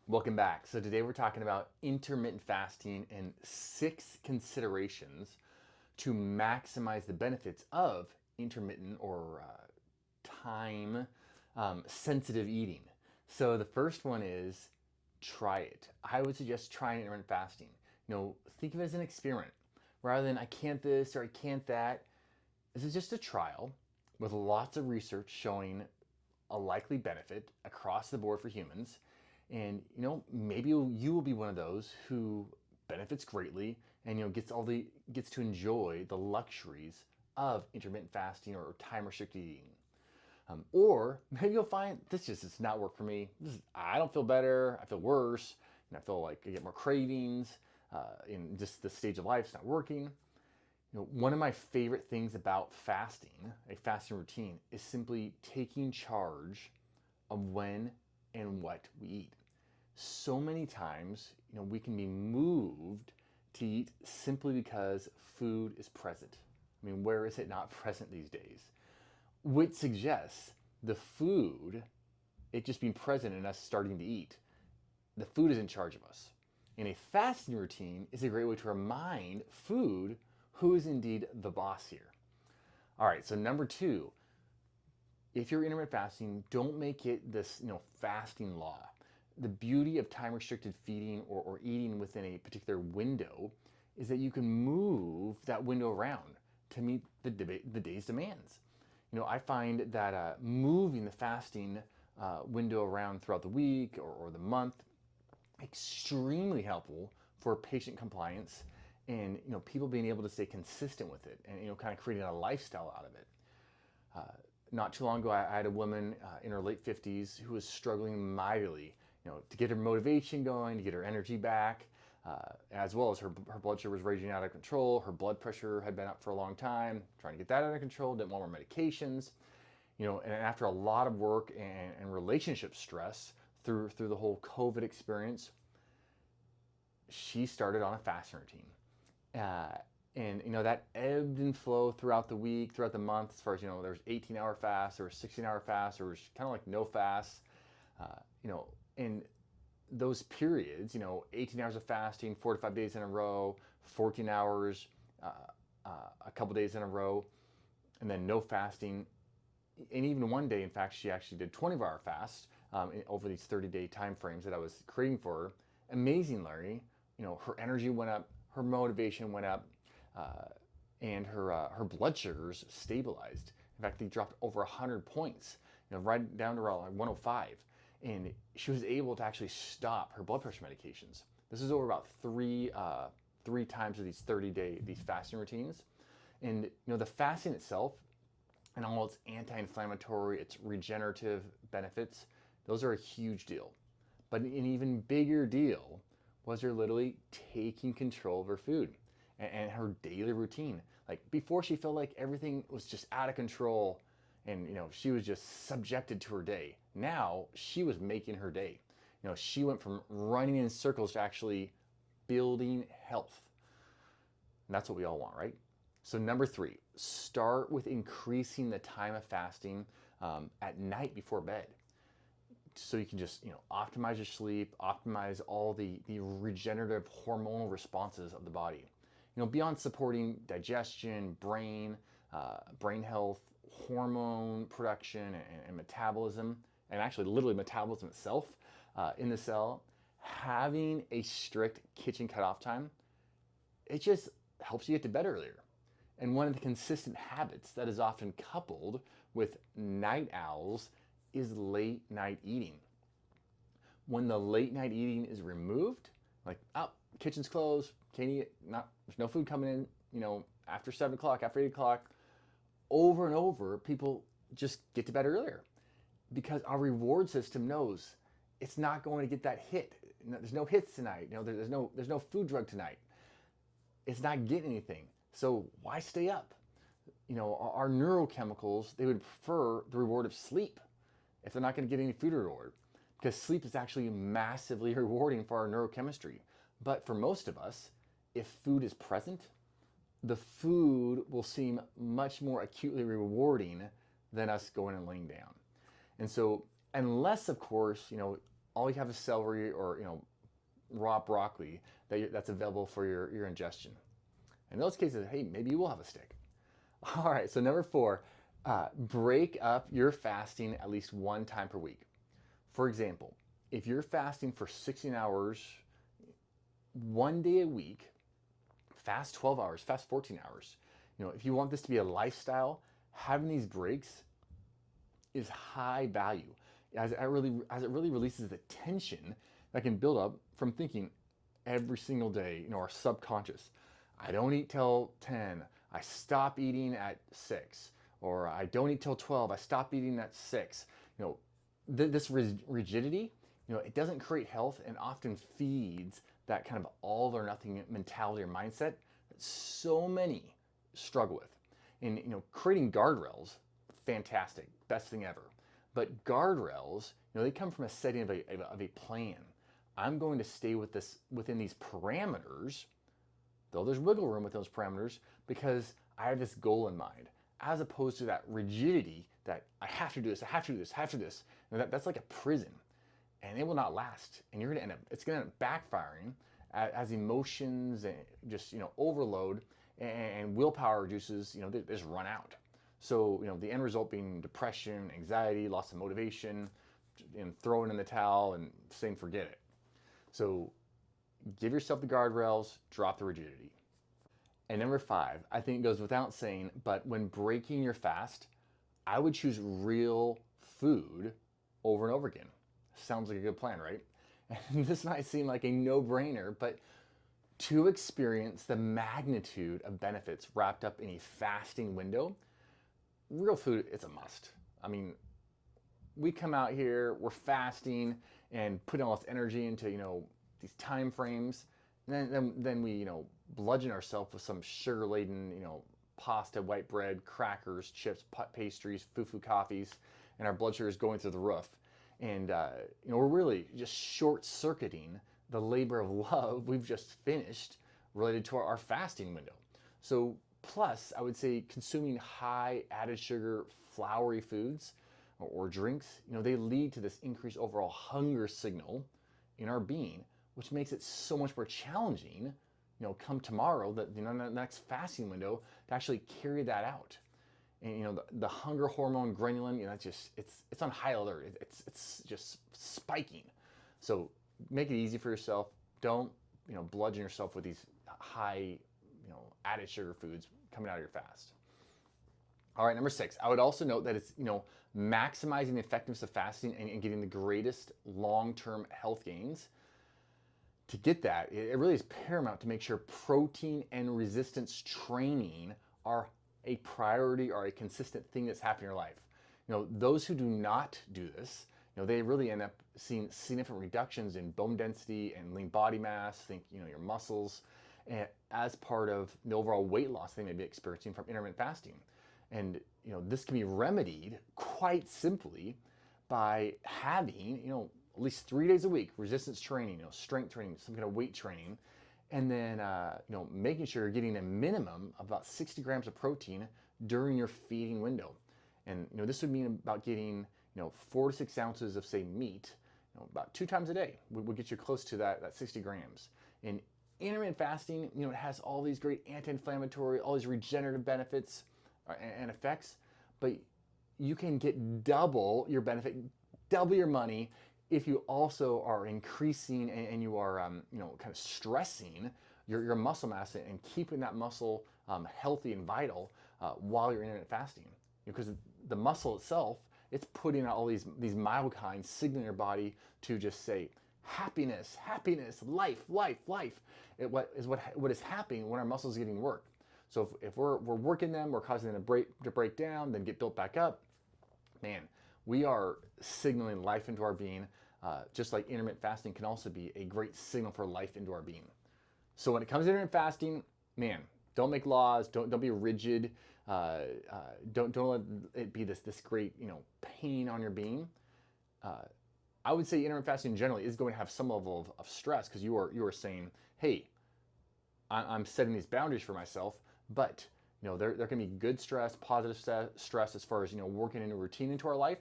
Welcome back. So today we're talking about intermittent fasting and 6 considerations to maximize the benefits of intermittent or time sensitive eating. So the first one is try it. I would suggest trying intermittent fasting. Think of it as an experiment rather than I can't this or I can't that. This is just a trial with lots of research showing a likely benefit across the board for humans. And maybe you will be one of those who benefits greatly and gets to enjoy the luxuries of intermittent fasting or time restricted eating. Or maybe you'll find this just does not work for me. I don't feel better. I feel worse, and I feel like I get more cravings. In just the stage of life, it's not working. One of my favorite things about fasting, a fasting routine, is simply taking charge of when and what we eat. So many times, we can be moved to eat simply because food is present. I mean, where is it not present these days? Which suggests the food, it just being present and us starting to eat, the food is in charge of us. And a fasting routine is a great way to remind food who is indeed the boss here. All right, so number 2, if you're intermittent fasting, don't make it this fasting law. The beauty of time restricted feeding or eating within a particular window is that you can move that window around to meet the day's demands. I find that moving the fasting window around throughout the week or the month extremely helpful for patient compliance and people being able to stay consistent with it and kind of creating a lifestyle out of it. Not too long ago, I had a woman in her late 50s who was struggling mightily, to get her motivation going, to get her energy back, as well as her blood sugar was raging out of control. Her blood pressure had been up for a long time, trying to get that under control, didn't want more medications. And after a lot of work and relationship stress through the whole COVID experience, she started on a fasting routine. Uh, and that ebbed and flowed throughout the week, throughout the month. As far as there's 18-hour fast, there was 16-hour fast, there was kind of like no fast. In those periods, 18 hours of fasting, 4 to 5 days in a row, 14 hours, a couple days in a row, and then no fasting. And even one day, in fact, she actually did 24-hour fast over these 30-day time frames that I was creating for her. Amazingly, her energy went up, her motivation went up, and her blood sugars stabilized. In fact, they dropped over 100 points, right down to around like 105. And she was able to actually stop her blood pressure medications. This is over about three times of these 30-day fasting routines. And the fasting itself and all its anti-inflammatory, its regenerative benefits, those are a huge deal. But an even bigger deal was her literally taking control of her food and her daily routine. Like before, she felt like everything was just out of control and she was just subjected to her day. Now she was making her day. She went from running in circles to actually building health. And that's what we all want, right? So number 3, start with increasing the time of fasting at night before bed. So you can just optimize your sleep, optimize all the regenerative hormonal responses of the body. Beyond supporting digestion, brain health, hormone production, and metabolism, and actually literally metabolism itself in the cell, having a strict kitchen cutoff time, it just helps you get to bed earlier. And one of the consistent habits that is often coupled with night owls is late night eating. When the late night eating is removed, like, oh, kitchen's closed, can't eat, there's no food coming in, after 7 o'clock, after 8 o'clock, over and over, people just get to bed earlier because our reward system knows it's not going to get that hit. There's no hits tonight. There's no food drug tonight. It's not getting anything. So why stay up? Our neurochemicals, they would prefer the reward of sleep if they're not going to get any food reward, because sleep is actually massively rewarding for our neurochemistry. But for most of us, if food is present, the food will seem much more acutely rewarding than us going and laying down. And so, unless of course, all you have is celery or raw broccoli that's available for your ingestion. In those cases, hey, maybe you will have a stick. All right, so number 4, break up your fasting at least one time per week. For example, if you're fasting for 16 hours, one day a week, fast 12 hours, fast 14 hours. If you want this to be a lifestyle, having these breaks is high value as it really releases the tension that can build up from thinking every single day, our subconscious. I don't eat till 10. I stop eating at 6. Or I don't eat till 12. I stop eating at 6. This rigidity, it doesn't create health and often feeds that kind of all or nothing mentality or mindset that so many struggle with. And creating guardrails, fantastic, best thing ever. But guardrails, they come from a setting of a plan. I'm going to stay within these parameters, though there's wiggle room with those parameters, because I have this goal in mind, as opposed to that rigidity that I have to do this, I have to do this, I have to do this. That's like a prison, and it will not last. And it's going to end up backfiring as emotions and just overload and willpower juices they just run out. So the end result being depression, anxiety, loss of motivation, and throwing in the towel and saying forget it. So give yourself the guardrails, drop the rigidity. And number 5, I think it goes without saying, but when breaking your fast, I would choose real food over and over again. Sounds like a good plan, right? And this might seem like a no-brainer, but to experience the magnitude of benefits wrapped up in a fasting window, real food, it's a must. I mean, we come out here, we're fasting and putting all this energy into, these time frames. And then we, bludgeon ourselves with some sugar-laden, pasta, white bread, crackers, chips, pastries, foo-foo coffees, and our blood sugar is going through the roof. And, we're really just short-circuiting the labor of love we've just finished related to our fasting window. So plus, I would say consuming high added sugar, floury foods or drinks, they lead to this increased overall hunger signal in our being, which makes it so much more challenging, come tomorrow, the next fasting window, to actually carry that out. And the hunger hormone ghrelin, it's on high alert. It's just spiking. So make it easy for yourself. Don't bludgeon yourself with these high added sugar foods coming out of your fast. All right, number 6. I would also note that it's maximizing the effectiveness of fasting and getting the greatest long-term health gains. To get that, it really is paramount to make sure protein and resistance training are a priority or a consistent thing that's happening in your life. Those who do not do this, they really end up seeing significant reductions in bone density and lean body mass, think, your muscles, as part of the overall weight loss they may be experiencing from intermittent fasting. And, this can be remedied quite simply by having, at least 3 days a week, resistance training, strength training, some kind of weight training, and then making sure you're getting a minimum of about 60 grams of protein during your feeding window. And this would mean about getting 4 to 6 ounces of, say, meat, about 2 times a day would get you close to that 60 grams. And intermittent fasting, it has all these great anti-inflammatory, all these regenerative benefits and effects, but you can get double your benefit, double your money, if you also are increasing and you are, kind of stressing your muscle mass and keeping that muscle healthy and vital while you're intermittent fasting. Because the muscle itself, it's putting out all these myokines, signaling your body to just say, happiness, happiness, life, life, life. What is happening when our muscles are getting worked. So if we're working them, we're causing them to break down, then get built back up, man, we are signaling life into our being, just like intermittent fasting can also be a great signal for life into our being. So when it comes to intermittent fasting, man, don't make laws, don't be rigid, don't let it be this great pain on your being. I would say intermittent fasting generally is going to have some level of stress, because you are saying, hey, I'm setting these boundaries for myself, but there can be good stress, positive stress as far as working in a routine into our life.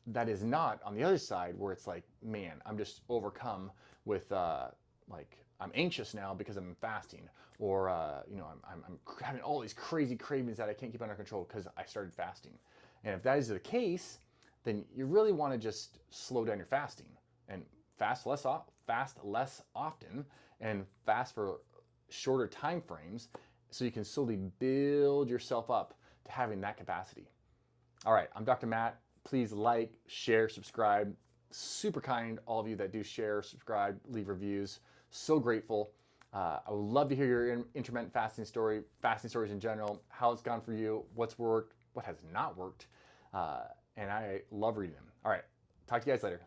that is not on the other side where it's like, man, I'm just overcome with like I'm anxious now because I'm fasting, or I'm having all these crazy cravings that I can't keep under control because I started fasting. And if that is the case, then you really want to just slow down your fasting and fast less often, and fast for shorter time frames, so you can slowly build yourself up to having that capacity. All right, I'm Dr. Matt. Please like, share, subscribe. Super kind, all of you that do share, subscribe, leave reviews. So grateful. I would love to hear your intermittent fasting stories in general, how it's gone for you, what's worked, what has not worked. And I love reading them. All right, talk to you guys later.